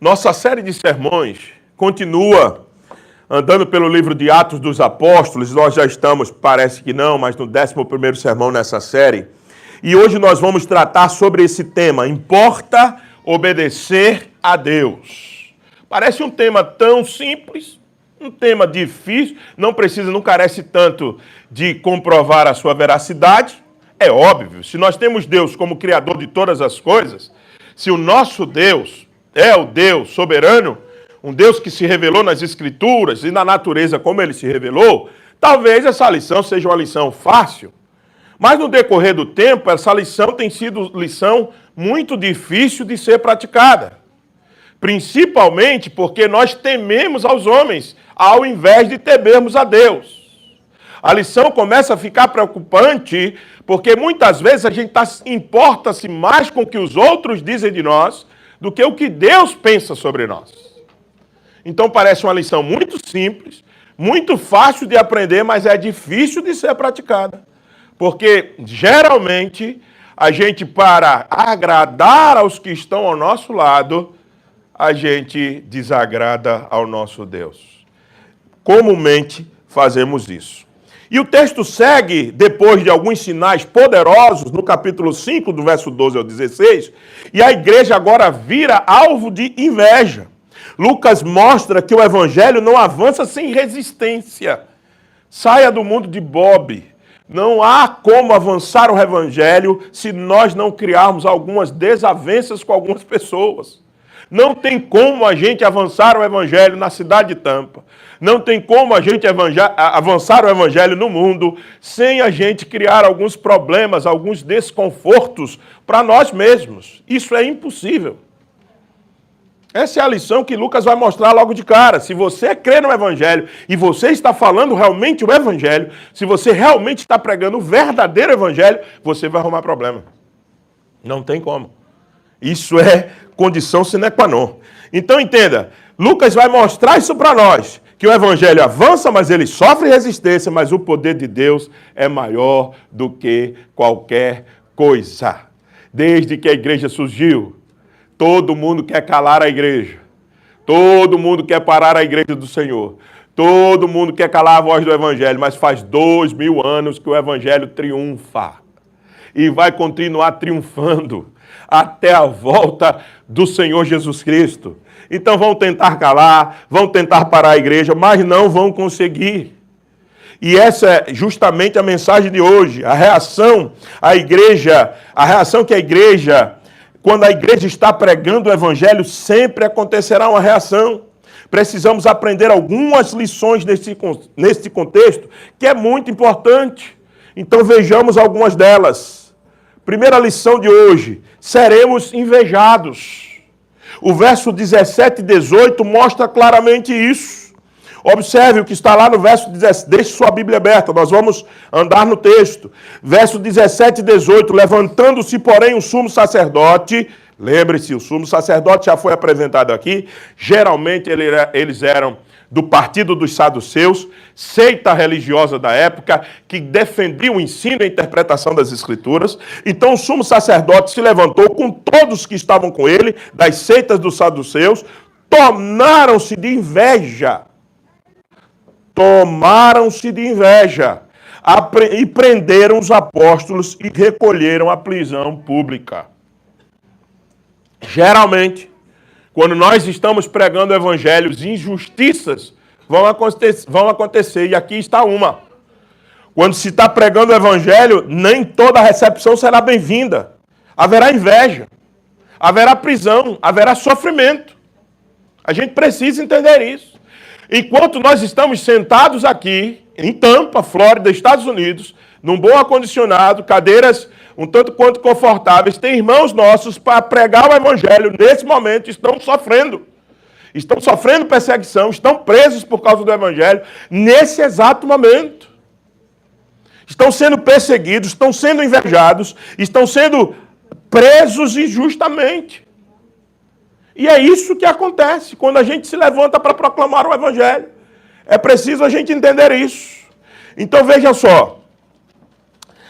Nossa série de sermões continua andando pelo livro de Atos dos Apóstolos. Nós já estamos, parece que não, mas no 11º sermão nessa série. E hoje nós vamos tratar sobre esse tema: importa obedecer a Deus. Parece um tema tão simples, um tema difícil, não carece tanto de comprovar a sua veracidade. É óbvio, se nós temos Deus como Criador de todas as coisas, se o nosso Deus é o Deus soberano, um Deus que se revelou nas Escrituras e na natureza como ele se revelou, talvez essa lição seja uma lição fácil. Mas no decorrer do tempo, essa lição tem sido lição muito difícil de ser praticada. Principalmente porque nós tememos aos homens, ao invés de temermos a Deus. A lição começa a ficar preocupante, porque muitas vezes a gente importa-se mais com o que os outros dizem de nós, do que o que Deus pensa sobre nós. Então parece uma lição muito simples, muito fácil de aprender, mas é difícil de ser praticada. Porque, geralmente, a gente, para agradar aos que estão ao nosso lado, a gente desagrada ao nosso Deus. Comumente fazemos isso. E o texto segue, depois de alguns sinais poderosos, no capítulo 5, do verso 12 ao 16, e a igreja agora vira alvo de inveja. Lucas mostra que o evangelho não avança sem resistência. Saia do mundo de Bob. Não há como avançar o evangelho se nós não criarmos algumas desavenças com algumas pessoas. Não tem como a gente avançar o evangelho na cidade de Tampa. Não tem como a gente avançar o evangelho no mundo sem a gente criar alguns problemas, alguns desconfortos para nós mesmos. Isso é impossível. Essa é a lição que Lucas vai mostrar logo de cara. Se você crê no evangelho e você está falando realmente o evangelho, se você realmente está pregando o verdadeiro evangelho, você vai arrumar problema. Não tem como. Isso é condição sine qua non. Então entenda, Lucas vai mostrar isso para nós, que o evangelho avança, mas ele sofre resistência, mas o poder de Deus é maior do que qualquer coisa. Desde que a igreja surgiu, todo mundo quer calar a igreja. Todo mundo quer parar a igreja do Senhor. Todo mundo quer calar a voz do evangelho, mas faz 2000 anos que o evangelho triunfa. E vai continuar triunfando até a volta do Senhor Jesus Cristo. Então vão tentar calar, vão tentar parar a igreja, mas não vão conseguir. E essa é justamente a mensagem de hoje. A reação que a igreja, quando a igreja está pregando o evangelho, sempre acontecerá uma reação. Precisamos aprender algumas lições nesse contexto, que é muito importante. Então vejamos algumas delas. Primeira lição de hoje: seremos invejados. O verso 17 e 18 mostra claramente isso. Observe o que está lá no verso 17. Deixe sua Bíblia aberta, nós vamos andar no texto. Verso 17 e 18. Levantando-se, porém, o sumo sacerdote. Lembre-se, o sumo sacerdote já foi apresentado aqui. Geralmente eles eram do partido dos saduceus, seita religiosa da época, que defendia o ensino e a interpretação das Escrituras. Então o sumo sacerdote se levantou com todos que estavam com ele, das seitas dos saduceus, tomaram-se de inveja. E prenderam os apóstolos e recolheram a prisão pública. Geralmente, quando nós estamos pregando o evangelho, injustiças vão acontecer, e aqui está uma. Quando se está pregando o evangelho, nem toda recepção será bem-vinda. Haverá inveja, haverá prisão, haverá sofrimento. A gente precisa entender isso. Enquanto nós estamos sentados aqui, em Tampa, Flórida, Estados Unidos, num bom ar-condicionado, cadeiras um tanto quanto confortáveis, tem irmãos nossos para pregar o evangelho, nesse momento estão sofrendo. Estão sofrendo perseguição, estão presos por causa do evangelho, nesse exato momento. Estão sendo perseguidos, estão sendo invejados, estão sendo presos injustamente. E é isso que acontece quando a gente se levanta para proclamar o evangelho. É preciso a gente entender isso. Então veja só.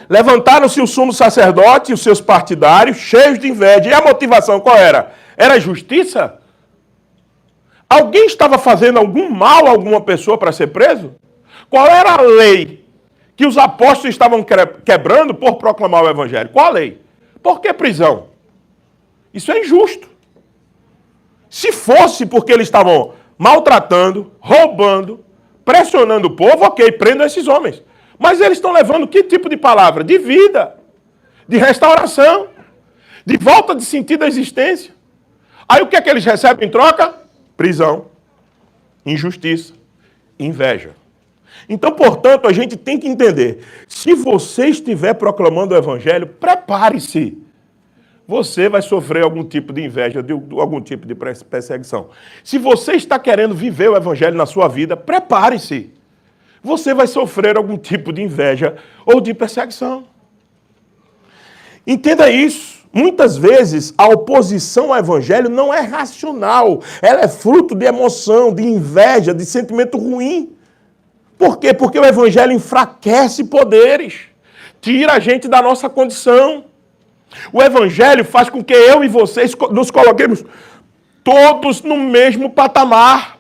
Levantaram-se o sumo sacerdote e os seus partidários, cheios de inveja. E a motivação qual era? Era justiça? Alguém estava fazendo algum mal a alguma pessoa para ser preso? Qual era a lei que os apóstolos estavam quebrando por proclamar o evangelho? Qual a lei? Por que prisão? Isso é injusto. Se fosse porque eles estavam maltratando, roubando, pressionando o povo, ok, prendam esses homens. Mas eles estão levando que tipo de palavra? De vida, de restauração, de volta de sentido da existência. Aí o que é que eles recebem em troca? Prisão, injustiça, inveja. Então, portanto, a gente tem que entender, se você estiver proclamando o evangelho, prepare-se. Você vai sofrer algum tipo de inveja, algum tipo de perseguição. Se você está querendo viver o evangelho na sua vida, prepare-se. Você vai sofrer algum tipo de inveja ou de perseguição. Entenda isso. Muitas vezes a oposição ao evangelho não é racional. Ela é fruto de emoção, de inveja, de sentimento ruim. Por quê? Porque o evangelho enfraquece poderes, tira a gente da nossa condição. O evangelho faz com que eu e vocês nos coloquemos todos no mesmo patamar.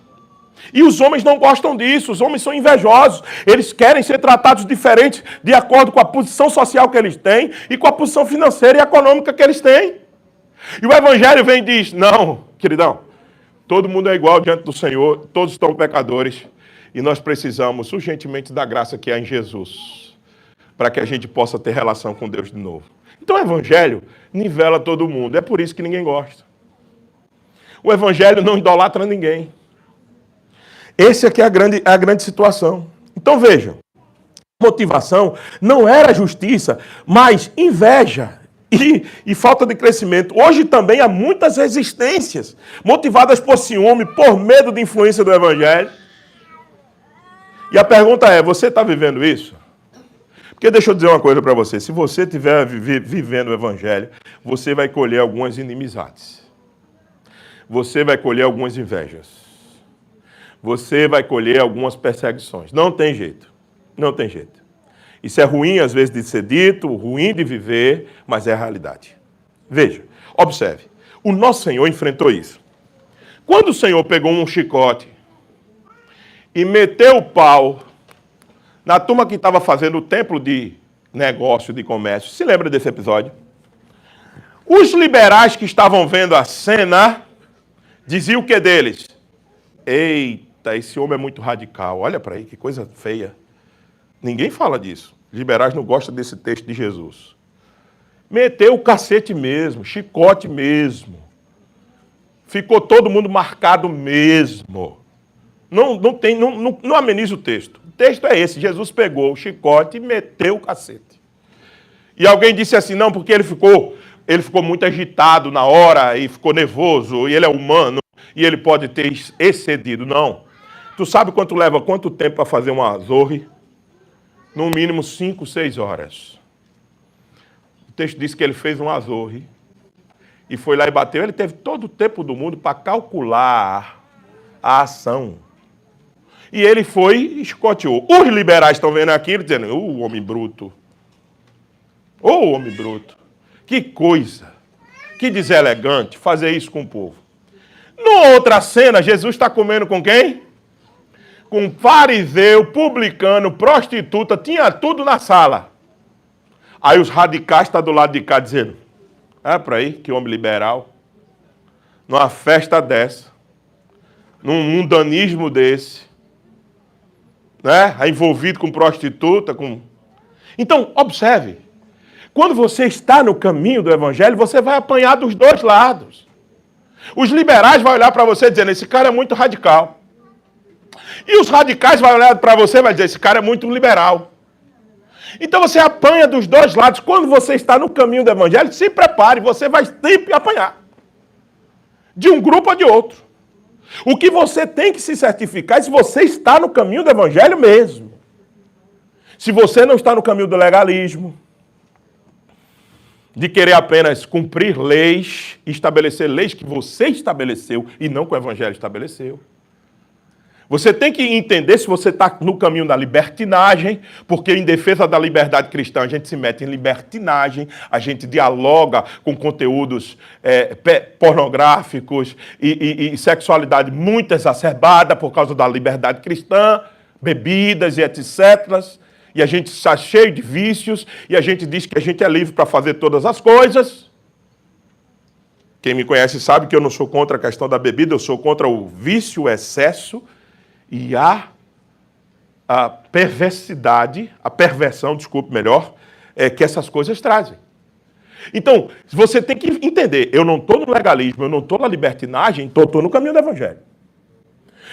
E os homens não gostam disso, os homens são invejosos. Eles querem ser tratados diferentes de acordo com a posição social que eles têm e com a posição financeira e econômica que eles têm. E o evangelho vem e diz, não, queridão, todo mundo é igual diante do Senhor, todos estão pecadores. E nós precisamos urgentemente da graça que há em Jesus, para que a gente possa ter relação com Deus de novo. Então o evangelho nivela todo mundo, é por isso que ninguém gosta. O evangelho não idolatra ninguém. Essa aqui é a grande situação. Então vejam, a motivação não era justiça, mas inveja e falta de crescimento. Hoje também há muitas resistências, motivadas por ciúme, por medo de influência do evangelho. E a pergunta é, você está vivendo isso? Porque deixa eu dizer uma coisa para você, se você estiver vivendo o evangelho, você vai colher algumas inimizades. Você vai colher algumas invejas. Você vai colher algumas perseguições. Não tem jeito. Não tem jeito. Isso é ruim, às vezes, de ser dito, ruim de viver, mas é a realidade. Veja, observe. O nosso Senhor enfrentou isso. Quando o Senhor pegou um chicote e meteu o pau na turma que estava fazendo o templo de negócio, de comércio, se lembra desse episódio? Os liberais que estavam vendo a cena diziam o que deles? Eita, esse homem é muito radical. Olha para aí, que coisa feia. Ninguém fala disso. Os liberais não gostam desse texto de Jesus. Meteu o cacete mesmo, chicote mesmo. Ficou todo mundo marcado mesmo. Não ameniza o texto. O texto é esse. Jesus pegou o chicote e meteu o cacete. E alguém disse assim, não, porque ele ficou muito agitado na hora e ficou nervoso, e ele é humano, e ele pode ter excedido. Não. Tu sabe quanto tempo para fazer uma azorre? No mínimo 5, 6 horas. O texto diz que ele fez um azorre e foi lá e bateu. Ele teve todo o tempo do mundo para calcular a ação. E ele foi e escoteou. Os liberais estão vendo aquilo dizendo, homem bruto. Homem bruto. Que coisa. Que deselegante fazer isso com o povo. Numa outra cena, Jesus está comendo com quem? Com fariseu, publicano, prostituta, tinha tudo na sala. Aí os radicais estão do lado de cá dizendo, para aí, que homem liberal, numa festa dessa, num mundanismo desse, né? Envolvido com prostituta, com... Então, observe, quando você está no caminho do evangelho, você vai apanhar dos dois lados. Os liberais vão olhar para você dizendo, esse cara é muito radical. E os radicais vão olhar para você e vai dizer, esse cara é muito liberal. Então você apanha dos dois lados. Quando você está no caminho do evangelho, se prepare, você vai sempre apanhar. De um grupo ou de outro. O que você tem que se certificar é se você está no caminho do evangelho mesmo. Se você não está no caminho do legalismo, de querer apenas cumprir leis, estabelecer leis que você estabeleceu e não que o evangelho estabeleceu. Você tem que entender se você está no caminho da libertinagem, porque em defesa da liberdade cristã a gente se mete em libertinagem, a gente dialoga com conteúdos pornográficos e sexualidade muito exacerbada por causa da liberdade cristã, bebidas e etc. E a gente está cheio de vícios e a gente diz que a gente é livre para fazer todas as coisas. Quem me conhece sabe que eu não sou contra a questão da bebida, eu sou contra o vício, o excesso e a perversidade, a perversão, desculpe melhor, que essas coisas trazem. Então, você tem que entender, eu não estou no legalismo, eu não estou na libertinagem, estou no caminho do Evangelho.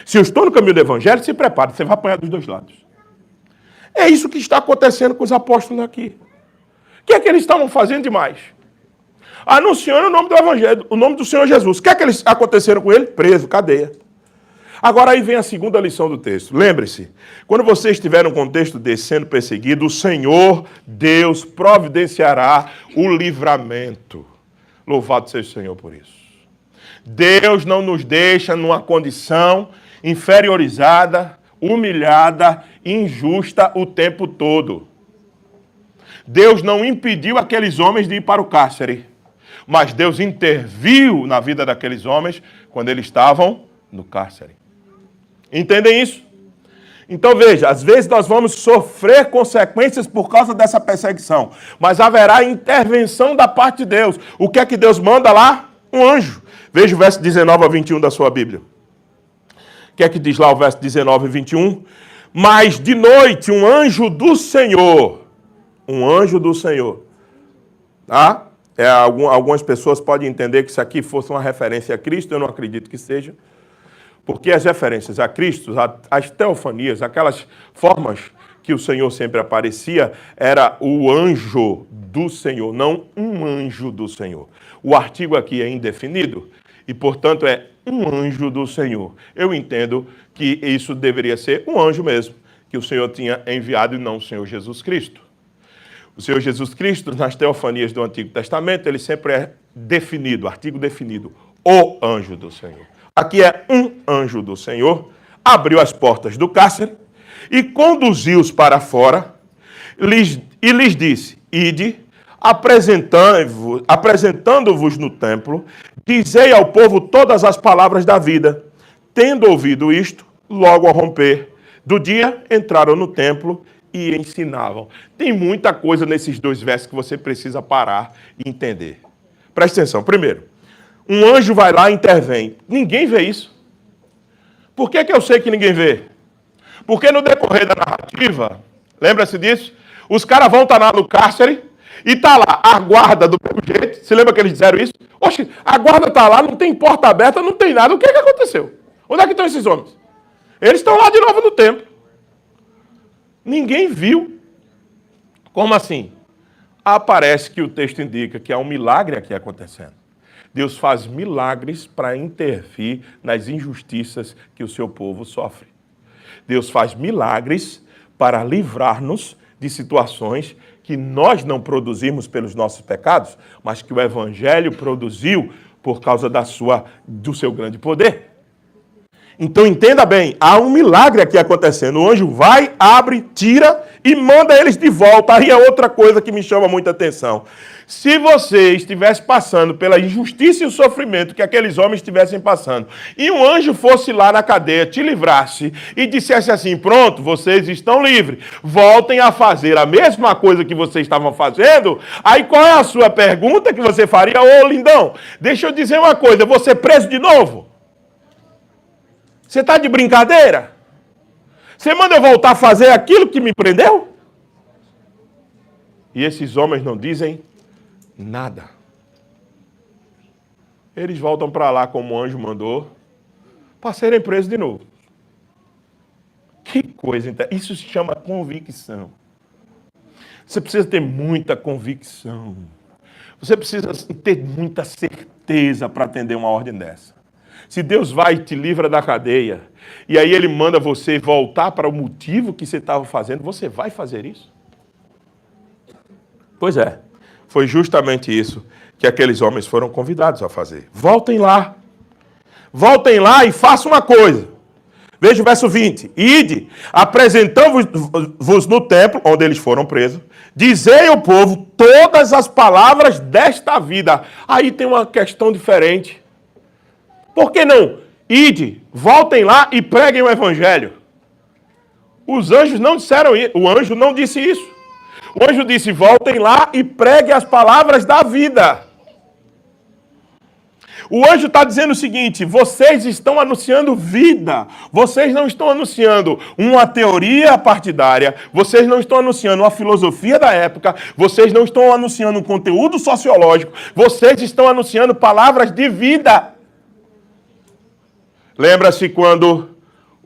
Se eu estou no caminho do Evangelho, se prepare, você vai apanhar dos dois lados. É isso que está acontecendo com os apóstolos aqui. O que é que eles estavam fazendo demais? Anunciando o nome do Evangelho, o nome do Senhor Jesus. O que é que eles aconteceram com ele? Preso, cadeia. Agora aí vem a segunda lição do texto. Lembre-se, quando você estiver num contexto desse sendo perseguido, o Senhor, Deus, providenciará o livramento. Louvado seja o Senhor por isso. Deus não nos deixa numa condição inferiorizada, humilhada, injusta o tempo todo. Deus não impediu aqueles homens de ir para o cárcere, mas Deus interviu na vida daqueles homens quando eles estavam no cárcere. Entendem isso? Então veja, às vezes nós vamos sofrer consequências por causa dessa perseguição, mas haverá intervenção da parte de Deus. O que é que Deus manda lá? Um anjo. Veja o verso 19 a 21 da sua Bíblia. O que é que diz lá o verso 19 e 21? Mas de noite um anjo do Senhor, tá? Algumas pessoas podem entender que isso aqui fosse uma referência a Cristo, eu não acredito que seja, porque as referências a Cristo, as teofanias, aquelas formas que o Senhor sempre aparecia, era o anjo do Senhor, não um anjo do Senhor. O artigo aqui é indefinido e, portanto, é um anjo do Senhor. Eu entendo que isso deveria ser um anjo mesmo, que o Senhor tinha enviado e não o Senhor Jesus Cristo. O Senhor Jesus Cristo, nas teofanias do Antigo Testamento, ele sempre é definido, artigo definido, o anjo do Senhor. Aqui é um anjo do Senhor, abriu as portas do cárcere e conduziu-os para fora e lhes disse, ide, apresentando-vos no templo, dizei ao povo todas as palavras da vida. Tendo ouvido isto, logo ao romper do dia, entraram no templo e ensinavam. Tem muita coisa nesses dois versos que você precisa parar e entender. Presta atenção. Primeiro, um anjo vai lá e intervém. Ninguém vê isso. Por que eu sei que ninguém vê? Porque no decorrer da narrativa, lembra-se disso? Os caras vão estar lá no cárcere e está lá a guarda do mesmo jeito. Você lembra que eles disseram isso? Oxe, a guarda está lá, não tem porta aberta, não tem nada. O que aconteceu? Onde é que estão esses homens? Eles estão lá de novo no templo. Ninguém viu. Como assim? Parece que o texto indica que há um milagre aqui acontecendo. Deus faz milagres para intervir nas injustiças que o seu povo sofre. Deus faz milagres para livrar-nos de situações que nós não produzimos pelos nossos pecados, mas que o Evangelho produziu por causa do seu grande poder. Então entenda bem, há um milagre aqui acontecendo. O anjo vai, abre, tira e manda eles de volta. Aí é outra coisa que me chama muita atenção. Se você estivesse passando pela injustiça e o sofrimento que aqueles homens estivessem passando, e um anjo fosse lá na cadeia, te livrasse e dissesse assim, pronto, vocês estão livres, voltem a fazer a mesma coisa que vocês estavam fazendo, aí qual é a sua pergunta que você faria? Ô, lindão, deixa eu dizer uma coisa, eu vou ser preso de novo? Você está de brincadeira? Você manda eu voltar a fazer aquilo que me prendeu? E esses homens não dizem nada. Eles voltam para lá como o anjo mandou, para serem presos de novo. Que coisa, isso se chama convicção. Você precisa ter muita convicção. Você precisa ter muita certeza para atender uma ordem dessa. Se Deus vai e te livra da cadeia, e aí Ele manda você voltar para o motivo que você estava fazendo, você vai fazer isso? Pois é, foi justamente isso que aqueles homens foram convidados a fazer. Voltem lá e façam uma coisa. Veja o verso 20. Ide, apresentamos-vos no templo, onde eles foram presos, dizei ao povo todas as palavras desta vida. Aí tem uma questão diferente. Por que não? Ide, voltem lá e preguem o evangelho. Os anjos não disseram isso. O anjo não disse isso. O anjo disse, voltem lá e preguem as palavras da vida. O anjo está dizendo o seguinte, vocês estão anunciando vida, vocês não estão anunciando uma teoria partidária, vocês não estão anunciando uma filosofia da época, vocês não estão anunciando um conteúdo sociológico, vocês estão anunciando palavras de vida. Lembra-se quando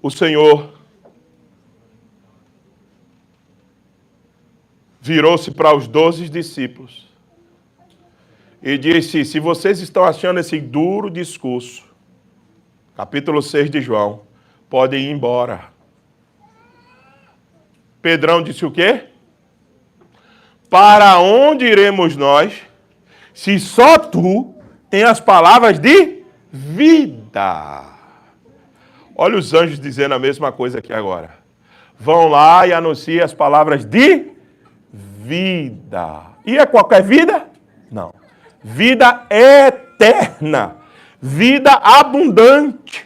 o Senhor virou-se para os 12 discípulos e disse, se vocês estão achando esse duro discurso, capítulo 6 de João, podem ir embora. Pedrão disse o quê? Para onde iremos nós, se só tu tem as palavras de vida? Olha os anjos dizendo a mesma coisa aqui agora. Vão lá e anunciem as palavras de vida. E é qualquer vida? Não. Vida eterna, vida abundante,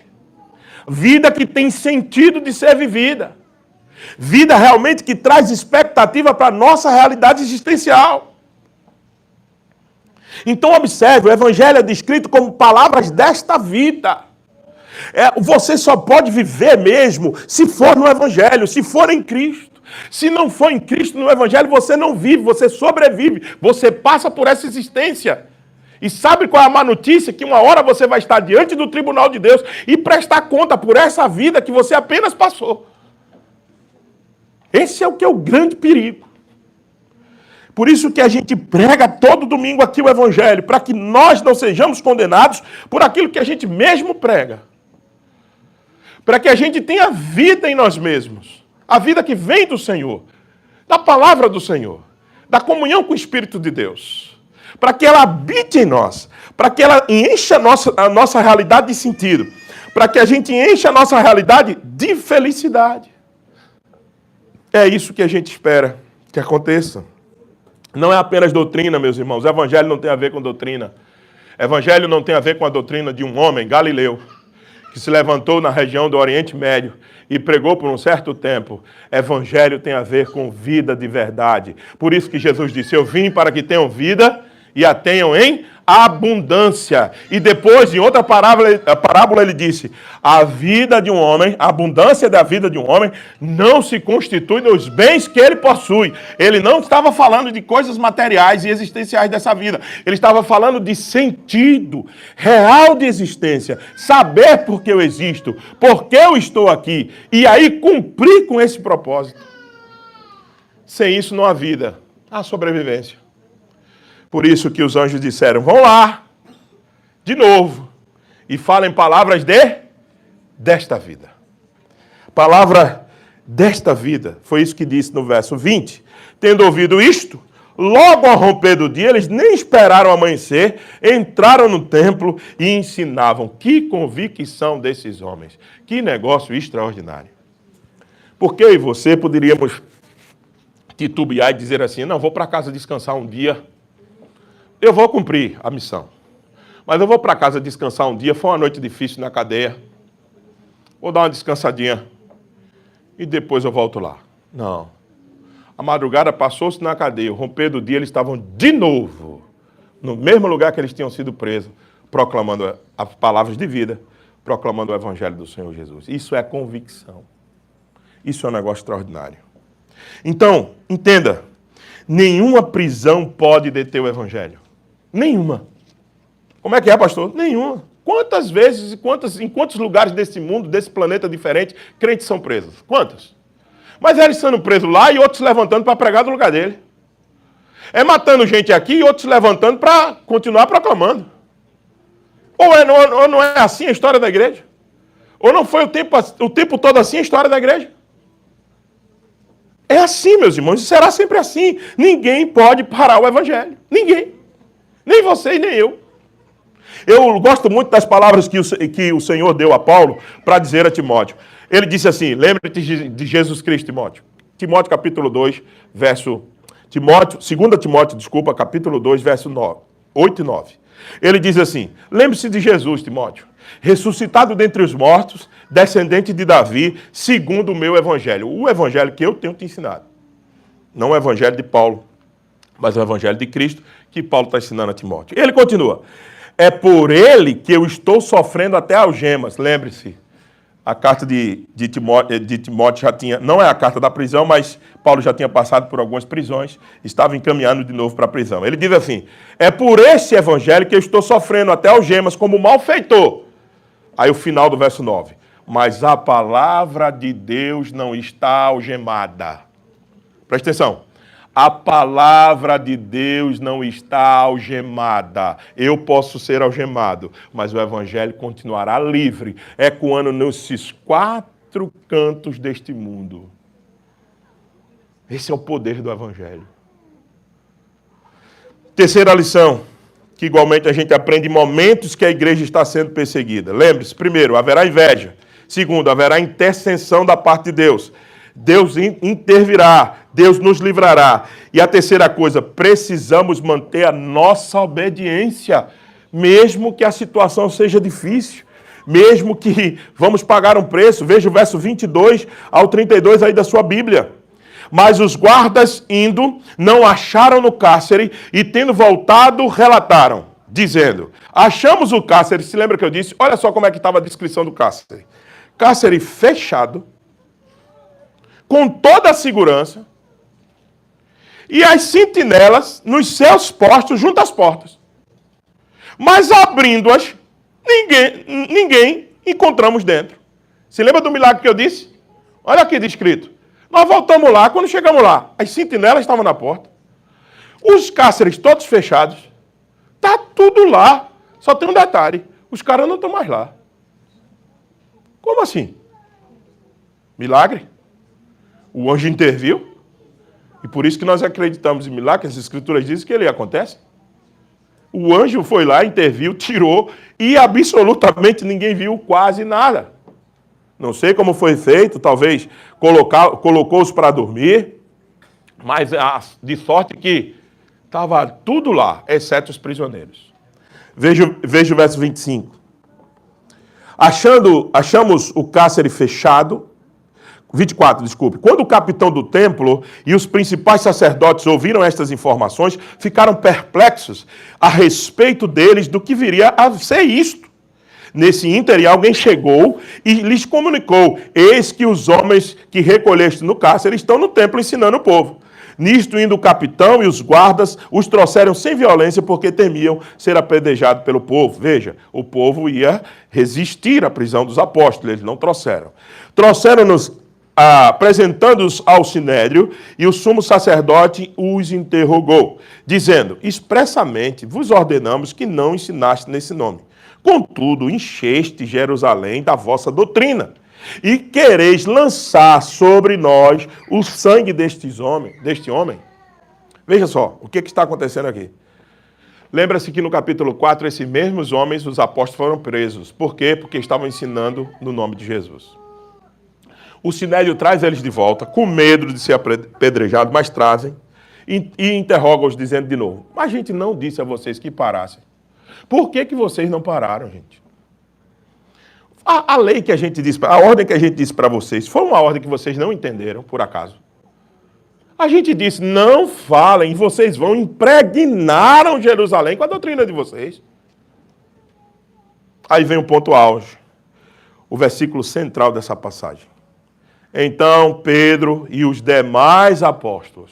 vida que tem sentido de ser vivida, vida realmente que traz expectativa para a nossa realidade existencial. Então observe, o evangelho é descrito como palavras desta vida. Você só pode viver mesmo se for no evangelho, se for em Cristo. Se não for em Cristo, no evangelho, você não vive, você sobrevive, você passa por essa existência. E sabe qual é a má notícia? Que uma hora você vai estar diante do tribunal de Deus e prestar conta por essa vida que você apenas passou. Esse é o que é o grande perigo. Por isso que a gente prega todo domingo aqui o evangelho, para que nós não sejamos condenados por aquilo que a gente mesmo prega. Para que a gente tenha vida em nós mesmos. A vida que vem do Senhor, da palavra do Senhor, da comunhão com o Espírito de Deus. Para que ela habite em nós, para que ela encha a nossa realidade de sentido, para que a gente encha a nossa realidade de felicidade. É isso que a gente espera que aconteça. Não é apenas doutrina, meus irmãos. O evangelho não tem a ver com doutrina. O evangelho não tem a ver com a doutrina de um homem, Galileu, que se levantou na região do Oriente Médio e pregou por um certo tempo. Evangelho tem a ver com vida de verdade. Por isso que Jesus disse, eu vim para que tenham vida e a tenham em abundância. E depois, em outra parábola, ele disse, a vida de um homem, a abundância da vida de um homem, não se constitui nos bens que ele possui. Ele não estava falando de coisas materiais e existenciais dessa vida. Ele estava falando de sentido real de existência. Saber por que eu existo, por que eu estou aqui. E aí cumprir com esse propósito. Sem isso não há vida, há sobrevivência. Por isso que os anjos disseram, vão lá, de novo, e falem palavras desta vida. Palavra desta vida, foi isso que disse no verso 20. Tendo ouvido isto, logo ao romper do dia, eles nem esperaram amanhecer, entraram no templo e ensinavam. Que convicção desses homens, que negócio extraordinário. Porque eu e você poderíamos titubear e dizer assim, não, vou para casa descansar um dia. Eu vou cumprir a missão. Mas eu vou para casa descansar um dia, foi uma noite difícil na cadeia. Vou dar uma descansadinha. E depois eu volto lá. Não. A madrugada passou-se na cadeia. O romper do dia, eles estavam de novo no mesmo lugar que eles tinham sido presos, proclamando as palavras de vida, proclamando o evangelho do Senhor Jesus. Isso é convicção. Isso é um negócio extraordinário. Então, entenda. Nenhuma prisão pode deter o evangelho. Nenhuma. Como é que é, pastor? Nenhuma. Quantas vezes e em quantos lugares desse mundo, desse planeta diferente, crentes são presos? Quantos? Mas eles sendo presos lá e outros levantando para pregar no lugar dele. É matando gente aqui e outros levantando para continuar proclamando. Ou não é assim a história da igreja? Ou não foi o tempo todo assim a história da igreja? É assim, meus irmãos, e será sempre assim. Ninguém pode parar o evangelho. Ninguém. Nem você e nem eu. Eu gosto muito das palavras que o Senhor deu a Paulo para dizer a Timóteo. Ele disse assim, lembre-te de Jesus Cristo, Timóteo. Timóteo, capítulo 2, verso... 2 Timóteo, desculpa, capítulo 2, verso 8 e 9. Ele diz assim, lembre-se de Jesus, Timóteo, ressuscitado dentre os mortos, descendente de Davi, segundo o meu evangelho. O evangelho que eu tenho te ensinado. Não o evangelho de Paulo, mas o evangelho de Cristo que Paulo está ensinando a Timóteo. Ele continua. É por ele que eu estou sofrendo até algemas. Lembre-se, a carta de Timóteo já tinha, não é a carta da prisão, mas Paulo já tinha passado por algumas prisões, estava encaminhando de novo para a prisão. Ele diz assim, é por esse evangelho que eu estou sofrendo até algemas como malfeitor. Aí o final do verso 9. Mas a palavra de Deus não está algemada. Presta atenção. A palavra de Deus não está algemada. Eu posso ser algemado, mas o evangelho continuará livre, ecoando nesses 4 cantos deste mundo. Esse é o poder do evangelho. Terceira lição, que igualmente a gente aprende em momentos que a igreja está sendo perseguida. Lembre-se, primeiro, haverá inveja. Segundo, haverá intercessão da parte de Deus. Deus intervirá, Deus nos livrará. E a terceira coisa, precisamos manter a nossa obediência, mesmo que a situação seja difícil, mesmo que vamos pagar um preço. Veja o verso 22 ao 32 aí da sua Bíblia. Mas os guardas indo, não acharam no cárcere e tendo voltado, relataram, dizendo, achamos o cárcere, se lembra que eu disse? Olha só como é que estava a descrição do cárcere. Cárcere fechado, com toda a segurança, e as sentinelas nos seus postos junto às portas. Mas abrindo-as, ninguém encontramos dentro. Se lembra do milagre que eu disse? Olha aqui descrito. Nós voltamos lá, quando chegamos lá, as sentinelas estavam na porta, os cárceres todos fechados, está tudo lá, só tem um detalhe, os caras não estão mais lá. Como assim? Milagre? O anjo interviu, e por isso que nós acreditamos em milagre, as escrituras dizem que ele acontece. O anjo foi lá, interviu, tirou, e absolutamente ninguém viu quase nada. Não sei como foi feito, talvez colocou-os para dormir, mas de sorte que estava tudo lá, exceto os prisioneiros. Veja o verso 25. Achamos o cárcere fechado, 24, desculpe. Quando o capitão do templo e os principais sacerdotes ouviram estas informações, ficaram perplexos a respeito deles do que viria a ser isto. Nesse ínterim, alguém chegou e lhes comunicou, eis que os homens que recolheste no cárcere estão no templo ensinando o povo. Nisto, indo o capitão e os guardas, os trouxeram sem violência, porque temiam ser apedrejados pelo povo. Veja, o povo ia resistir à prisão dos apóstolos, eles não trouxeram. Trouxeram-nos, apresentando-os ao sinédrio, e o sumo sacerdote os interrogou, dizendo, expressamente vos ordenamos que não ensinaste nesse nome. Contudo, encheste Jerusalém da vossa doutrina, e quereis lançar sobre nós o sangue deste homem. Veja só, o que está acontecendo aqui. Lembra-se que no capítulo 4, esses mesmos homens, os apóstolos, foram presos. Por quê? Porque estavam ensinando no nome de Jesus. O sinédrio traz eles de volta, com medo de ser apedrejado, mas trazem, e interroga-os dizendo de novo, mas a gente não disse a vocês que parassem. Por que vocês não pararam, gente? A lei que a gente disse, a ordem que a gente disse para vocês, foi uma ordem que vocês não entenderam, por acaso. A gente disse, não falem, vocês vão impregnaram Jerusalém com a doutrina de vocês. Aí vem o ponto auge, o versículo central dessa passagem. Então Pedro e os demais apóstolos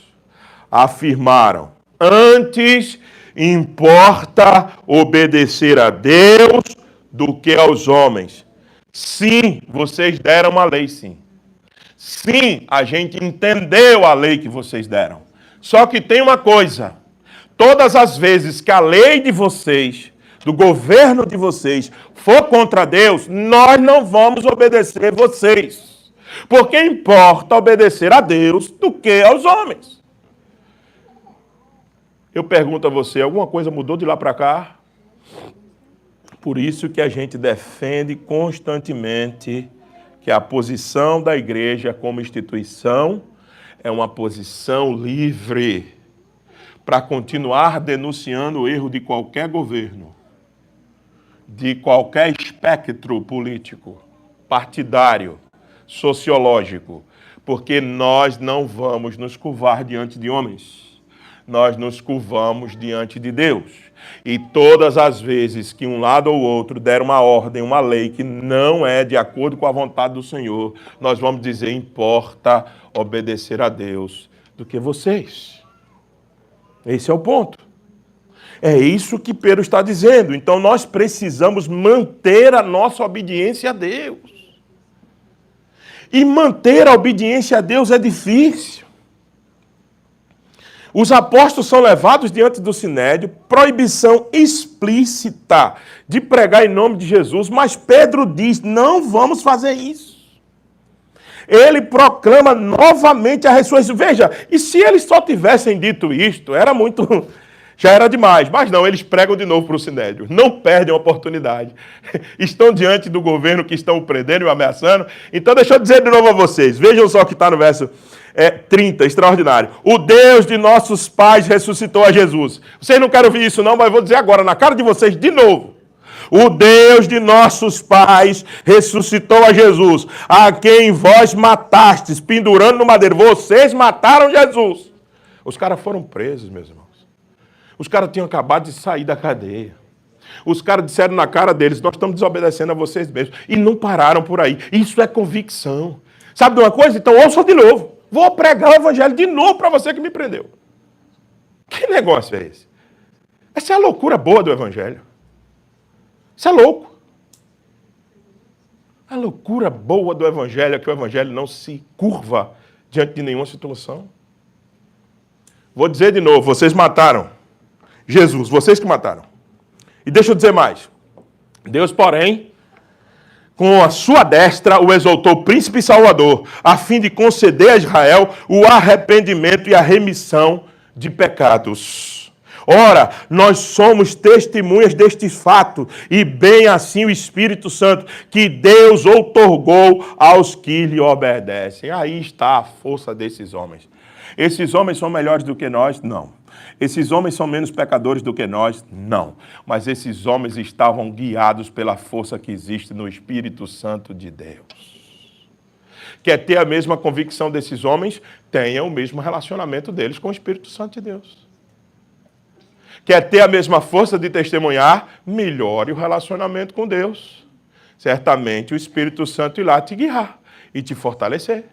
afirmaram, antes importa obedecer a Deus do que aos homens. Sim, vocês deram uma lei, sim. Sim, a gente entendeu a lei que vocês deram. Só que tem uma coisa. Todas as vezes que a lei de vocês, do governo de vocês, for contra Deus, nós não vamos obedecer vocês. Porque importa obedecer a Deus do que aos homens. Eu pergunto a você, alguma coisa mudou de lá para cá? Por isso que a gente defende constantemente que a posição da igreja como instituição é uma posição livre para continuar denunciando o erro de qualquer governo, de qualquer espectro político, partidário, sociológico, porque nós não vamos nos curvar diante de homens, nós nos curvamos diante de Deus. E todas as vezes que um lado ou outro der uma ordem, uma lei que não é de acordo com a vontade do Senhor, nós vamos dizer, importa obedecer a Deus do que vocês. Esse é o ponto. É isso que Pedro está dizendo. Então nós precisamos manter a nossa obediência a Deus. E manter a obediência a Deus é difícil. Os apóstolos são levados diante do Sinédrio, proibição explícita de pregar em nome de Jesus, mas Pedro diz, não vamos fazer isso. Ele proclama novamente a ressurreição. Veja, e se eles só tivessem dito isto, já era demais. Mas não, eles pregam de novo para o Sinédrio. Não perdem a oportunidade. Estão diante do governo que estão o prendendo e o ameaçando. Então deixa eu dizer de novo a vocês. Vejam só o que está no verso 30, extraordinário. O Deus de nossos pais ressuscitou a Jesus. Vocês não querem ouvir isso não, mas eu vou dizer agora, na cara de vocês, de novo. O Deus de nossos pais ressuscitou a Jesus, a quem vós matastes, pendurando no madeiro. Vocês mataram Jesus. Os caras foram presos, meus irmãos. Os caras tinham acabado de sair da cadeia. Os caras disseram na cara deles, nós estamos desobedecendo a vocês mesmos. E não pararam por aí. Isso é convicção. Sabe de uma coisa? Então ouçam de novo. Vou pregar o evangelho de novo para você que me prendeu. Que negócio é esse? Essa é a loucura boa do evangelho. Isso é louco. A loucura boa do evangelho é que o evangelho não se curva diante de nenhuma situação. Vou dizer de novo, vocês mataram Jesus, vocês que mataram. E deixa eu dizer mais. Deus, porém, com a sua destra o exaltou príncipe e salvador, a fim de conceder a Israel o arrependimento e a remissão de pecados. Ora, nós somos testemunhas deste fato, e bem assim o Espírito Santo, que Deus outorgou aos que lhe obedecem. Aí está a força desses homens. Esses homens são melhores do que nós? Não. Esses homens são menos pecadores do que nós? Não. Mas esses homens estavam guiados pela força que existe no Espírito Santo de Deus. Quer ter a mesma convicção desses homens? Tenha o mesmo relacionamento deles com o Espírito Santo de Deus. Quer ter a mesma força de testemunhar? Melhore o relacionamento com Deus. Certamente o Espírito Santo irá te guiar e te fortalecer.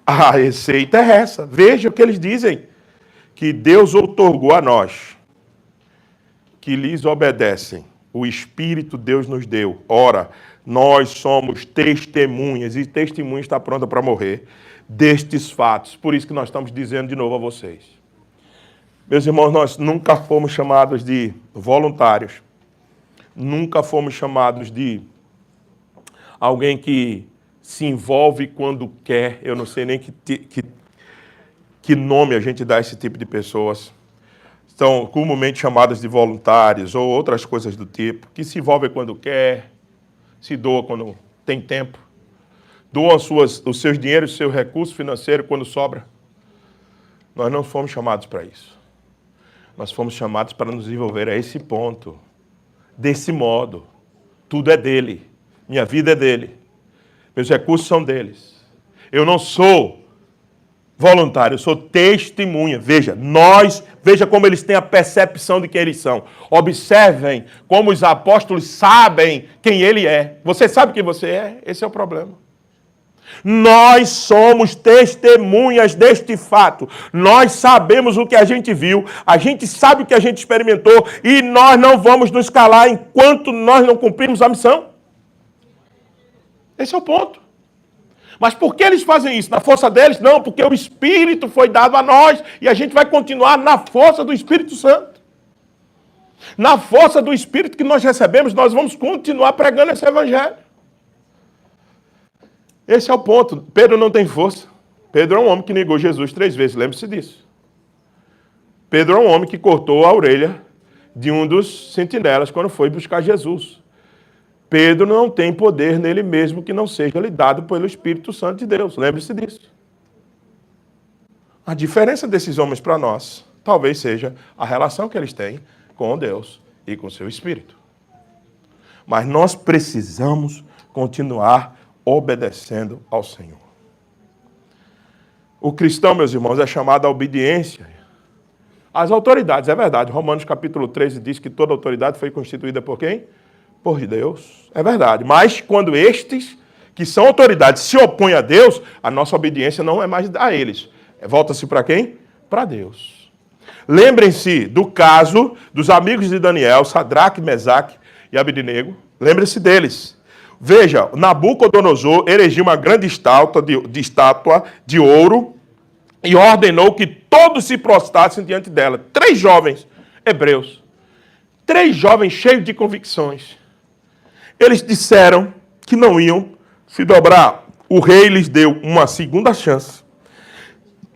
A receita é essa. Veja o que eles dizem. Que Deus outorgou a nós, que lhes obedecem. O Espírito Deus nos deu. Ora, nós somos testemunhas, e testemunha está pronta para morrer, destes fatos. Por isso que nós estamos dizendo de novo a vocês. Meus irmãos, nós nunca fomos chamados de voluntários. Nunca fomos chamados de alguém que se envolve quando quer. Eu não sei nem que nome a gente dá a esse tipo de pessoas. São comumente chamadas de voluntários ou outras coisas do tipo, que se envolvem quando quer, se doa quando tem tempo, doam os seus dinheiros, o seu recurso financeiro quando sobra. Nós não fomos chamados para isso. Nós fomos chamados para nos envolver a esse ponto, desse modo. Tudo é dele, minha vida é dele, meus recursos são deles. Eu não sou voluntário, eu sou testemunha. Veja como eles têm a percepção de quem eles são. Observem como os apóstolos sabem quem ele é. Você sabe quem você é? Esse é o problema. Nós somos testemunhas deste fato. Nós sabemos o que a gente viu, a gente sabe o que a gente experimentou e nós não vamos nos calar enquanto nós não cumprirmos a missão. Esse é o ponto. Mas por que eles fazem isso? Na força deles? Não, porque o Espírito foi dado a nós e a gente vai continuar na força do Espírito Santo. Na força do Espírito que nós recebemos, nós vamos continuar pregando esse evangelho. Esse é o ponto. Pedro não tem força. Pedro é um homem que negou Jesus 3 vezes, lembre-se disso. Pedro é um homem que cortou a orelha de um dos sentinelas quando foi buscar Jesus. Pedro não tem poder nele mesmo que não seja lhe dado pelo Espírito Santo de Deus. Lembre-se disso. A diferença desses homens para nós talvez seja a relação que eles têm com Deus e com seu Espírito. Mas nós precisamos continuar obedecendo ao Senhor. O cristão, meus irmãos, é chamado à obediência às autoridades. É verdade, Romanos capítulo 13 diz que toda autoridade foi constituída por quem? Por Deus. É verdade. Mas quando estes, que são autoridades, se opõem a Deus, a nossa obediência não é mais a eles. Volta-se para quem? Para Deus. Lembrem-se do caso dos amigos de Daniel, Sadraque, Mesaque e Abednego. Lembrem-se deles. Veja, Nabucodonosor erigiu uma grande estátua de ouro e ordenou que todos se prostrassem diante dela. 3 jovens hebreus. 3 jovens cheios de convicções. Eles disseram que não iam se dobrar. O rei lhes deu uma segunda chance.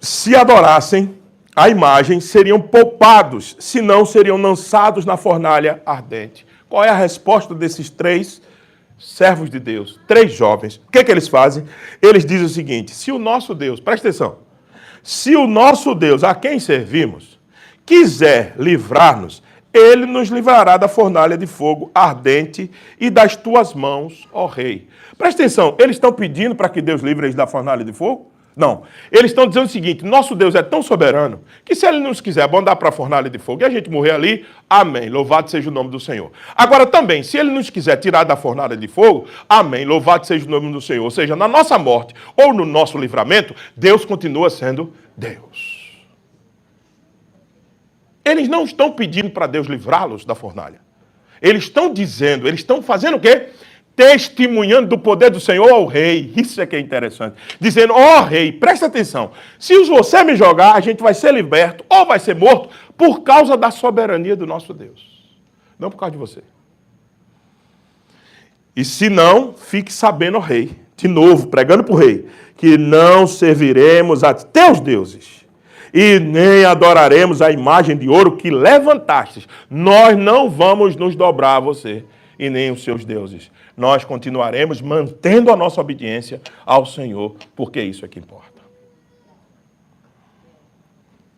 Se adorassem a imagem, seriam poupados, senão seriam lançados na fornalha ardente. Qual é a resposta desses 3 servos de Deus? 3 jovens. O que eles fazem? Eles dizem o seguinte: se o nosso Deus, presta atenção, se o nosso Deus, a quem servimos, quiser livrar-nos, ele nos livrará da fornalha de fogo ardente e das tuas mãos, ó rei. Presta atenção, eles estão pedindo para que Deus livre eles da fornalha de fogo? Não. Eles estão dizendo o seguinte: nosso Deus é tão soberano que se ele nos quiser mandar para a fornalha de fogo e a gente morrer ali, amém, louvado seja o nome do Senhor. Agora também, se ele nos quiser tirar da fornalha de fogo, amém, louvado seja o nome do Senhor. Ou seja, na nossa morte ou no nosso livramento, Deus continua sendo Deus. Eles não estão pedindo para Deus livrá-los da fornalha. Eles estão dizendo, eles estão fazendo o quê? Testemunhando do poder do Senhor ao rei. Isso é que é interessante. Dizendo: ó rei, presta atenção. Se você me jogar, a gente vai ser liberto ou vai ser morto por causa da soberania do nosso Deus. Não por causa de você. E se não, fique sabendo, ó rei, de novo, pregando para o rei, que não serviremos a teus deuses e nem adoraremos a imagem de ouro que levantastes. Nós não vamos nos dobrar a você e nem os seus deuses. Nós continuaremos mantendo a nossa obediência ao Senhor, porque isso é que importa.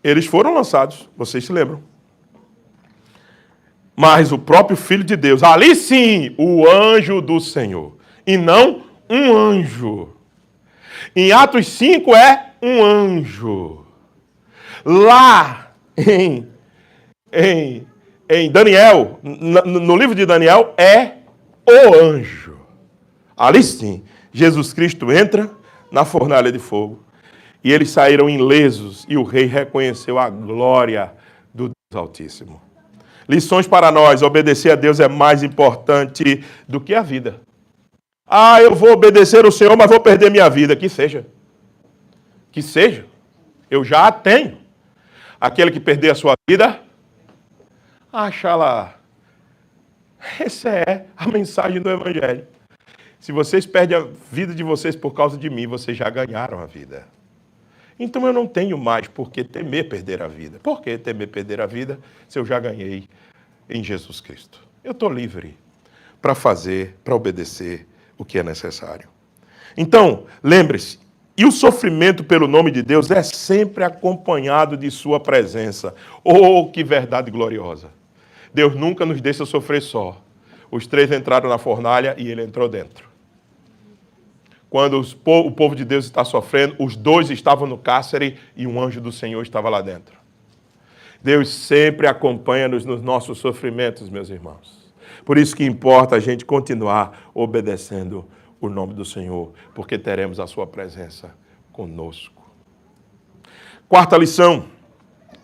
Eles foram lançados, vocês se lembram. Mas o próprio Filho de Deus, ali sim, o anjo do Senhor, e não um anjo. Em Atos 5 é um anjo. Lá em Daniel, no livro de Daniel, é o anjo. Ali sim, Jesus Cristo entra na fornalha de fogo e eles saíram ilesos e o rei reconheceu a glória do Deus Altíssimo. Lições para nós: obedecer a Deus é mais importante do que a vida. Ah, eu vou obedecer o Senhor, mas vou perder minha vida. Que seja. Que seja. Eu já a tenho. Aquele que perder a sua vida, acha lá. Essa é a mensagem do Evangelho. Se vocês perdem a vida de vocês por causa de mim, vocês já ganharam a vida. Então eu não tenho mais por que temer perder a vida. Por que temer perder a vida se eu já ganhei em Jesus Cristo? Eu estou livre para fazer, para obedecer o que é necessário. Então, lembre-se, e o sofrimento pelo nome de Deus é sempre acompanhado de sua presença. Oh, que verdade gloriosa! Deus nunca nos deixa sofrer só. Os 3 entraram na fornalha e ele entrou dentro. Quando o povo de Deus está sofrendo, os 2 estavam no cárcere e um anjo do Senhor estava lá dentro. Deus sempre acompanha-nos nos nossos sofrimentos, meus irmãos. Por isso que importa a gente continuar obedecendo o nome do Senhor, porque teremos a sua presença conosco. 4ª lição: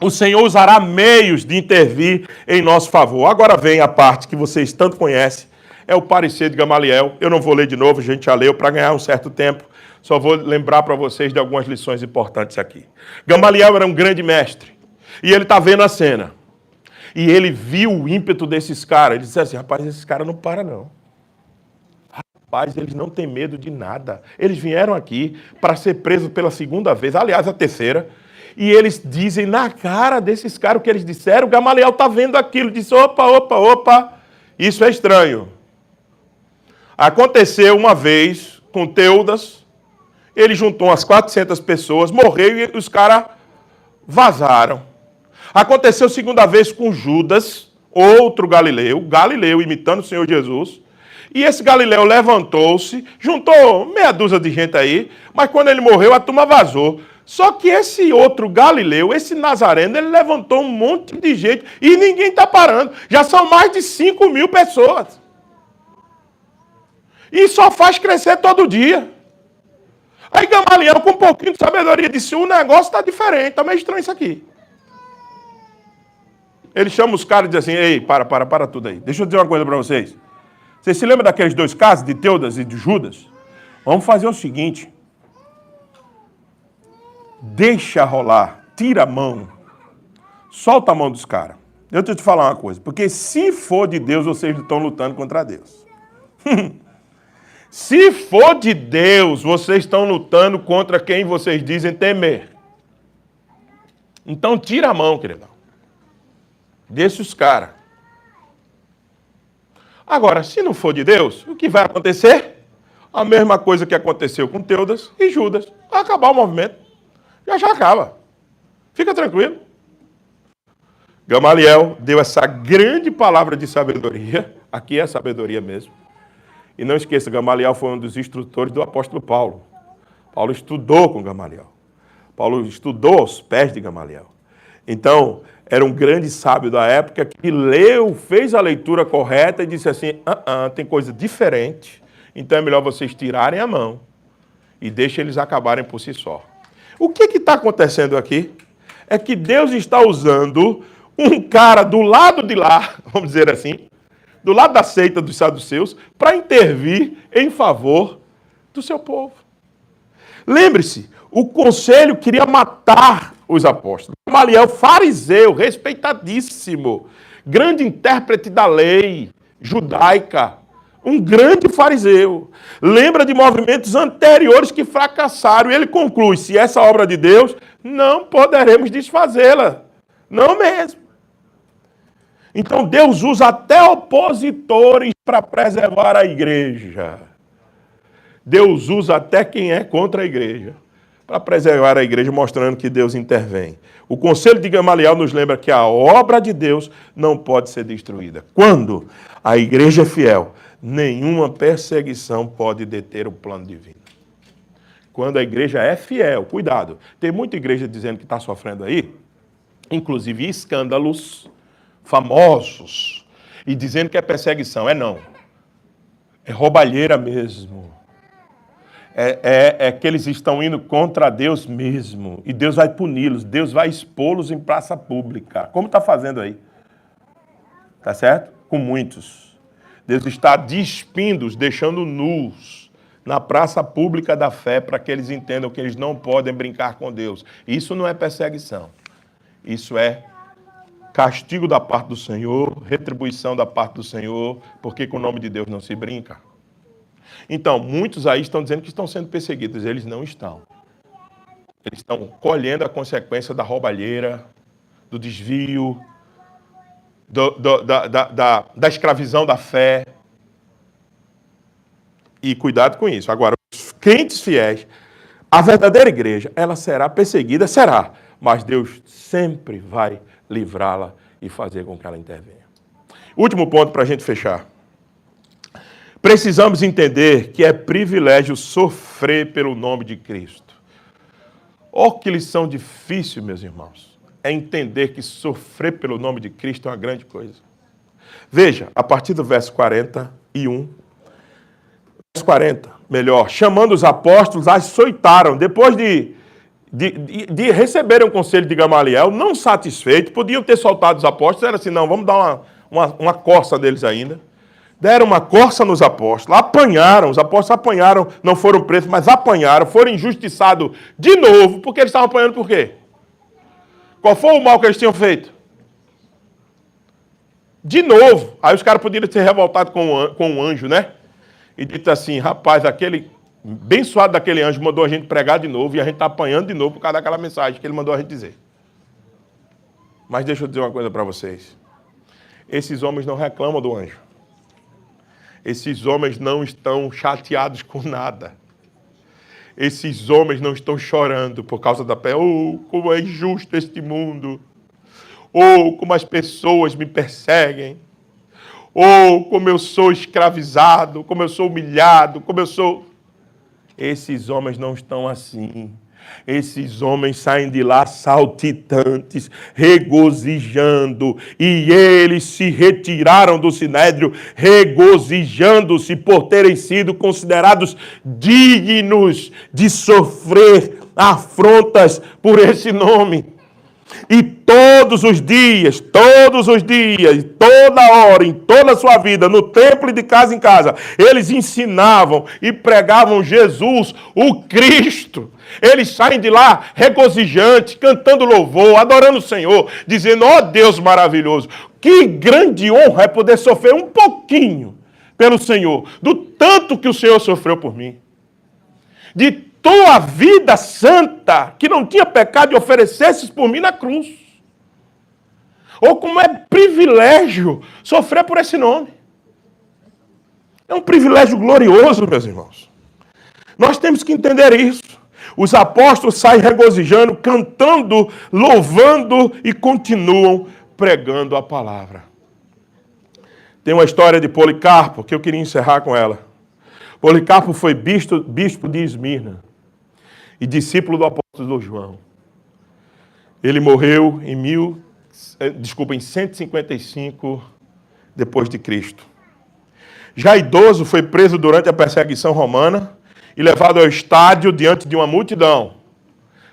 o Senhor usará meios de intervir em nosso favor. Agora vem a parte que vocês tanto conhecem, é o parecer de Gamaliel. Eu não vou ler de novo, a gente já leu para ganhar um certo tempo. Só vou lembrar para vocês de algumas lições importantes aqui. Gamaliel era um grande mestre e ele está vendo a cena. E ele viu o ímpeto desses caras. Ele disse assim: rapaz, esses caras não param não. Rapaz, eles não têm medo de nada. Eles vieram aqui para ser presos pela 2ª vez, aliás, a 3ª. E eles dizem na cara desses caras o que eles disseram. Gamaliel está vendo aquilo, disse, opa, isso é estranho. Aconteceu uma vez com Teudas, ele juntou umas 400 pessoas, morreu e os caras vazaram. Aconteceu segunda vez com Judas, outro Galileu imitando o Senhor Jesus. E esse Galileu levantou-se, juntou meia dúzia de gente aí, mas quando ele morreu a turma vazou. Só que esse outro Galileu, esse Nazareno, ele levantou um monte de gente e ninguém está parando. Já são mais de 5.000 pessoas. E só faz crescer todo dia. Aí Gamaliel, com um pouquinho de sabedoria, disse, o negócio está diferente, está meio estranho isso aqui. Ele chama os caras e diz assim, ei, para tudo aí. Deixa eu dizer uma coisa para vocês. Vocês se lembram daqueles dois casos, de Teudas e de Judas? Vamos fazer o seguinte. Deixa rolar, tira a mão, solta a mão dos caras. Deixa eu te falar uma coisa, porque se for de Deus, vocês estão lutando contra Deus. Se for de Deus, vocês estão lutando contra quem vocês dizem temer. Então tira a mão, queridão. Deixa os caras. Agora, se não for de Deus, o que vai acontecer? A mesma coisa que aconteceu com Teudas e Judas. Vai acabar o movimento. Já acaba. Fica tranquilo. Gamaliel deu essa grande palavra de sabedoria. Aqui é sabedoria mesmo. E não esqueça, Gamaliel foi um dos instrutores do apóstolo Paulo. Paulo estudou com Gamaliel. Paulo estudou aos pés de Gamaliel. Então, era um grande sábio da época que leu, fez a leitura correta e disse assim, tem coisa diferente, então é melhor vocês tirarem a mão e deixem eles acabarem por si só. O que está acontecendo aqui? É que Deus está usando um cara do lado de lá, vamos dizer assim, do lado da seita dos saduceus, para intervir em favor do seu povo. Lembre-se, o conselho queria matar os apóstolos. Gamaliel, fariseu, respeitadíssimo, grande intérprete da lei judaica, um grande fariseu. Lembra de movimentos anteriores que fracassaram. E ele conclui, se essa obra de Deus, não poderemos desfazê-la. Não mesmo. Então Deus usa até opositores para preservar a igreja. Deus usa até quem é contra a igreja para preservar a igreja, mostrando que Deus intervém. O conselho de Gamaliel nos lembra que a obra de Deus não pode ser destruída. Quando a igreja é fiel, nenhuma perseguição pode deter o plano divino. Quando a igreja é fiel, cuidado, tem muita igreja dizendo que está sofrendo aí, inclusive escândalos famosos, e dizendo que é perseguição. Não. É roubalheira mesmo. É que eles estão indo contra Deus mesmo. E Deus vai puni-los. Deus vai expô-los em praça pública. Como está fazendo aí. Tá certo? Com muitos. Deus está despindo-os, deixando nus na praça pública da fé para que eles entendam que eles não podem brincar com Deus. Isso não é perseguição. Isso é castigo da parte do Senhor, retribuição da parte do Senhor, porque com o nome de Deus não se brinca. Então, muitos aí estão dizendo que estão sendo perseguidos. Eles não estão. Eles estão colhendo a consequência da roubalheira, do desvio, da escravidão da fé. E cuidado com isso. Agora, os crentes fiéis, a verdadeira igreja, ela será perseguida, será. Mas Deus sempre vai livrá-la e fazer com que ela intervenha. Último ponto para a gente fechar. Precisamos entender que é privilégio sofrer pelo nome de Cristo. Oh, que lição difícil, meus irmãos. É entender que sofrer pelo nome de Cristo é uma grande coisa. Veja, a partir do verso 41, verso 40, melhor, chamando os apóstolos, açoitaram. Depois de receberem o conselho de Gamaliel, não satisfeitos, podiam ter soltado os apóstolos, era assim, não, vamos dar uma coça deles ainda. Deram uma corça nos apóstolos, apanharam, os apóstolos apanharam, não foram presos, mas apanharam, foram injustiçados de novo, porque eles estavam apanhando por quê? Qual foi o mal que eles tinham feito? De novo. Aí os caras poderiam ser revoltados com um anjo, né? E dito assim, rapaz, aquele abençoado daquele anjo mandou a gente pregar de novo e a gente está apanhando de novo por causa daquela mensagem que ele mandou a gente dizer. Mas deixa eu dizer uma coisa para vocês. Esses homens não reclamam do anjo. Esses homens não estão chateados com nada. Esses homens não estão chorando por causa da pé. Oh, como é injusto este mundo. Oh, como as pessoas me perseguem. Oh, como eu sou escravizado, como eu sou humilhado, como eu sou... Esses homens não estão assim. Esses homens saem de lá saltitantes, regozijando, e eles se retiraram do sinédrio, regozijando-se por terem sido considerados dignos de sofrer afrontas por esse nome. E toda hora, em toda a sua vida, no templo e de casa em casa, eles ensinavam e pregavam Jesus, o Cristo. Eles saem de lá regozijantes, cantando louvor, adorando o Senhor, dizendo, ó Deus maravilhoso, que grande honra é poder sofrer um pouquinho pelo Senhor, do tanto que o Senhor sofreu por mim. De tua vida santa, que não tinha pecado, e oferecesses por mim na cruz. Ou como é privilégio sofrer por esse nome. É um privilégio glorioso, meus irmãos. Nós temos que entender isso. Os apóstolos saem regozijando, cantando, louvando e continuam pregando a palavra. Tem uma história de Policarpo que eu queria encerrar com ela. Policarpo foi bispo de Esmirna e discípulo do apóstolo João. Ele morreu em 155 depois de Cristo. Já idoso, foi preso durante a perseguição romana e levado ao estádio diante de uma multidão.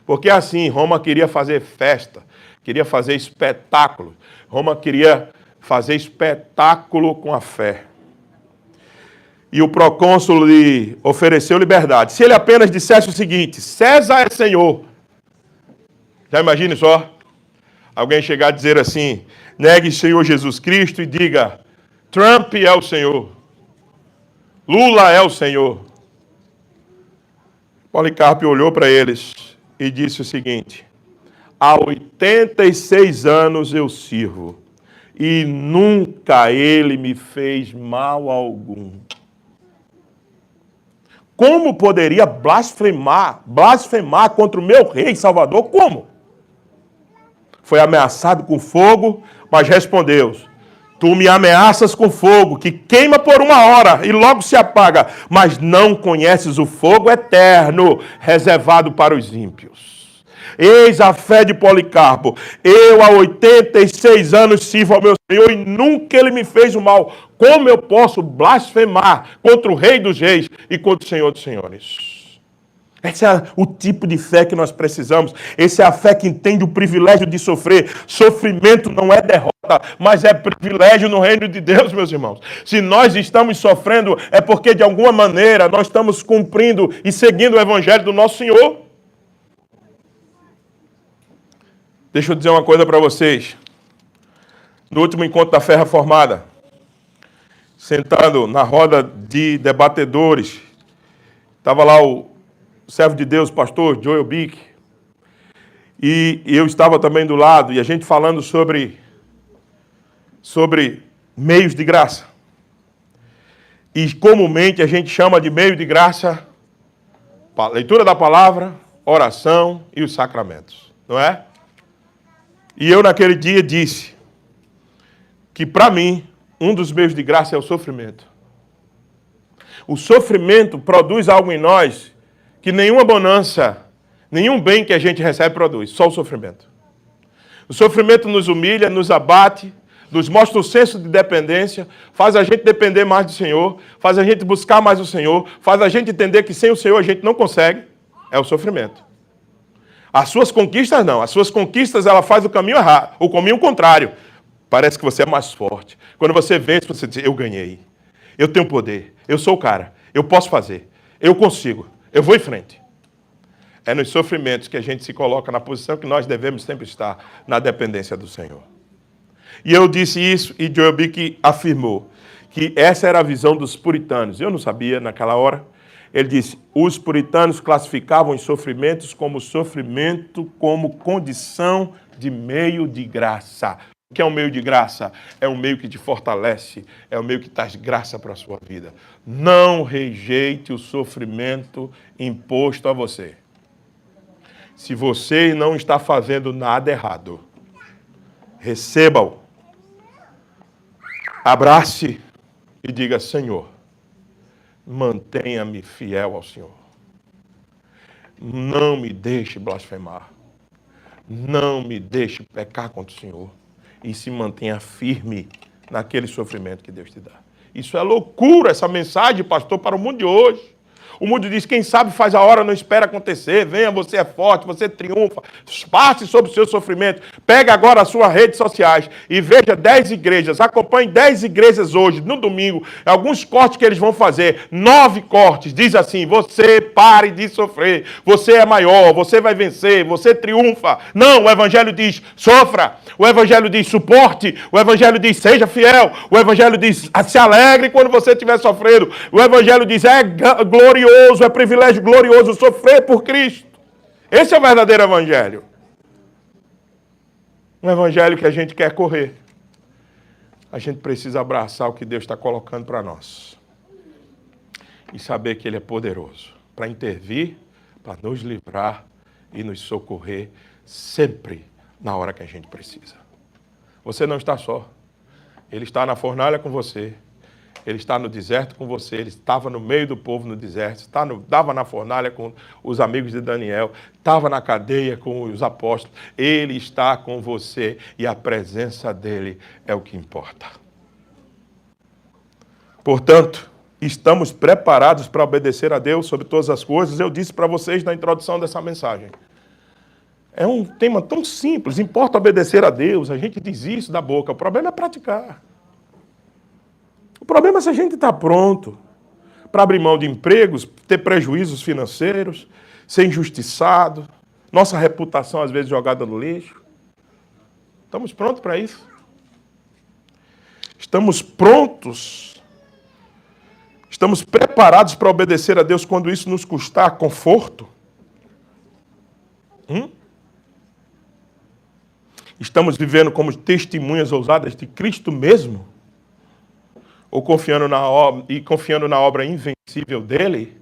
Porque assim, Roma queria fazer festa, queria fazer espetáculo. Roma queria fazer espetáculo com a fé. E o procônsul lhe ofereceu liberdade. Se ele apenas dissesse o seguinte, César é Senhor. Já imagine só, alguém chegar a dizer assim, negue Senhor Jesus Cristo e diga, Trump é o Senhor, Lula é o Senhor. Policarpo olhou para eles e disse o seguinte, há 86 anos eu sirvo e nunca ele me fez mal algum. Como poderia blasfemar contra o meu rei Salvador? Como? Foi ameaçado com fogo, mas respondeu, tu me ameaças com fogo, que queima por uma hora e logo se apaga, mas não conheces o fogo eterno, reservado para os ímpios. Eis a fé de Policarpo. Eu há 86 anos sirvo ao meu Senhor e nunca ele me fez o mal. Como eu posso blasfemar contra o Rei dos Reis e contra o Senhor dos Senhores? Esse é o tipo de fé que nós precisamos. Essa é a fé que entende o privilégio de sofrer. Sofrimento não é derrota, mas é privilégio no reino de Deus, meus irmãos. Se nós estamos sofrendo, é porque de alguma maneira nós estamos cumprindo e seguindo o evangelho do nosso Senhor. Deixa eu dizer uma coisa para vocês. No último encontro da Fé Reformada, sentado na roda de debatedores, estava lá o servo de Deus, pastor Joel Bick, e eu estava também do lado, e a gente falando sobre meios de graça. E comumente a gente chama de meio de graça a leitura da palavra, oração e os sacramentos, não é? E eu naquele dia disse que para mim, um dos meios de graça é o sofrimento. O sofrimento produz algo em nós que nenhuma bonança, nenhum bem que a gente recebe produz, só o sofrimento. O sofrimento nos humilha, nos abate, nos mostra o senso de dependência, faz a gente depender mais do Senhor, faz a gente buscar mais o Senhor, faz a gente entender que sem o Senhor a gente não consegue, é o sofrimento. As suas conquistas não, as suas conquistas ela faz o caminho errado, o caminho contrário. Parece que você é mais forte. Quando você vence, você diz, eu ganhei, eu tenho poder, eu sou o cara, eu posso fazer, eu consigo, eu vou em frente. É nos sofrimentos que a gente se coloca na posição que nós devemos sempre estar, na dependência do Senhor. E eu disse isso e Joel Bick afirmou que essa era a visão dos puritanos. Eu não sabia naquela hora. Ele disse, os puritanos classificavam os sofrimentos como sofrimento, como condição de meio de graça. O que é um meio de graça? É um meio que te fortalece, é um meio que traz graça para a sua vida. Não rejeite o sofrimento imposto a você. Se você não está fazendo nada errado, receba-o, abrace e diga, Senhor, mantenha-me fiel ao Senhor. Não me deixe blasfemar. Não me deixe pecar contra o Senhor. E se mantenha firme naquele sofrimento que Deus te dá. Isso é loucura, essa mensagem, pastor, para o mundo de hoje. O mundo diz, quem sabe faz a hora, não espera acontecer. Venha, você é forte, você triunfa. Passe sobre o seu sofrimento. Pega agora as suas redes sociais e veja 10 igrejas. Acompanhe 10 igrejas hoje, no domingo. Alguns cortes que eles vão fazer. 9 cortes. Diz assim, você pare de sofrer. Você é maior, você vai vencer, você triunfa. Não, o evangelho diz, sofra. O evangelho diz, suporte. O evangelho diz, seja fiel. O evangelho diz, se alegre quando você estiver sofrendo. O evangelho diz, é glorioso. É privilégio glorioso sofrer por Cristo. Esse é o verdadeiro evangelho. Um evangelho que a gente quer correr. A gente precisa abraçar o que Deus está colocando para nós. E saber que Ele é poderoso para intervir, para nos livrar e nos socorrer sempre na hora que a gente precisa. Você não está só. Ele está na fornalha com você. Ele está no deserto com você, ele estava no meio do povo no deserto, estava na fornalha com os amigos de Daniel, estava na cadeia com os apóstolos. Ele está com você e a presença dele é o que importa. Portanto, estamos preparados para obedecer a Deus sobre todas as coisas. Eu disse para vocês na introdução dessa mensagem. É um tema tão simples, importa obedecer a Deus, a gente diz isso da boca, o problema é praticar. O problema é se a gente está pronto para abrir mão de empregos, ter prejuízos financeiros, ser injustiçado, nossa reputação às vezes jogada no lixo. Estamos prontos para isso? Estamos prontos? Estamos preparados para obedecer a Deus quando isso nos custar conforto? Estamos vivendo como testemunhas ousadas de Cristo mesmo? Ou confiando na obra invencível dele?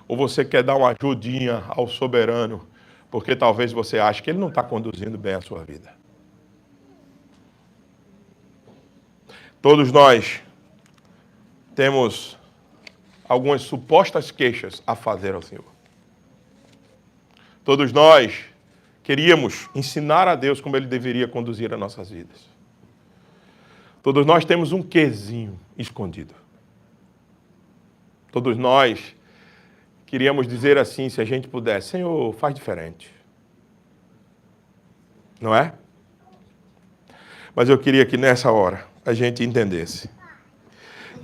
Ou você quer dar uma ajudinha ao soberano, porque talvez você ache que ele não está conduzindo bem a sua vida? Todos nós temos algumas supostas queixas a fazer ao Senhor. Todos nós queríamos ensinar a Deus como Ele deveria conduzir as nossas vidas. Todos nós temos um quezinho escondido. Todos nós queríamos dizer assim, se a gente pudesse, Senhor, faz diferente. Não é? Mas eu queria que nessa hora a gente entendesse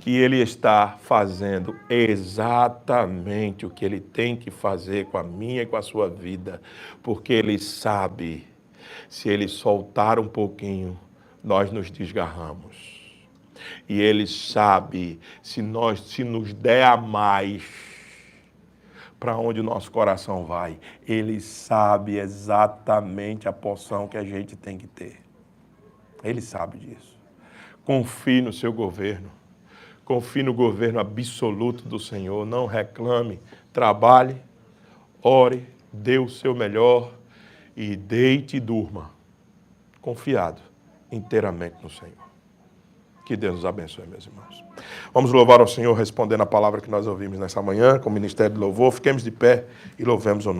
que Ele está fazendo exatamente o que Ele tem que fazer com a minha e com a sua vida, porque Ele sabe, se Ele soltar um pouquinho, nós nos desgarramos. E Ele sabe, se nos der a mais, para onde o nosso coração vai. Ele sabe exatamente a porção que a gente tem que ter. Ele sabe disso. Confie no seu governo. Confie no governo absoluto do Senhor. Não reclame. Trabalhe, ore, dê o seu melhor e deite e durma. Confiado inteiramente no Senhor. Que Deus nos abençoe, meus irmãos. Vamos louvar ao Senhor respondendo a palavra que nós ouvimos nessa manhã com o Ministério de Louvor. Fiquemos de pé e louvemos o nome.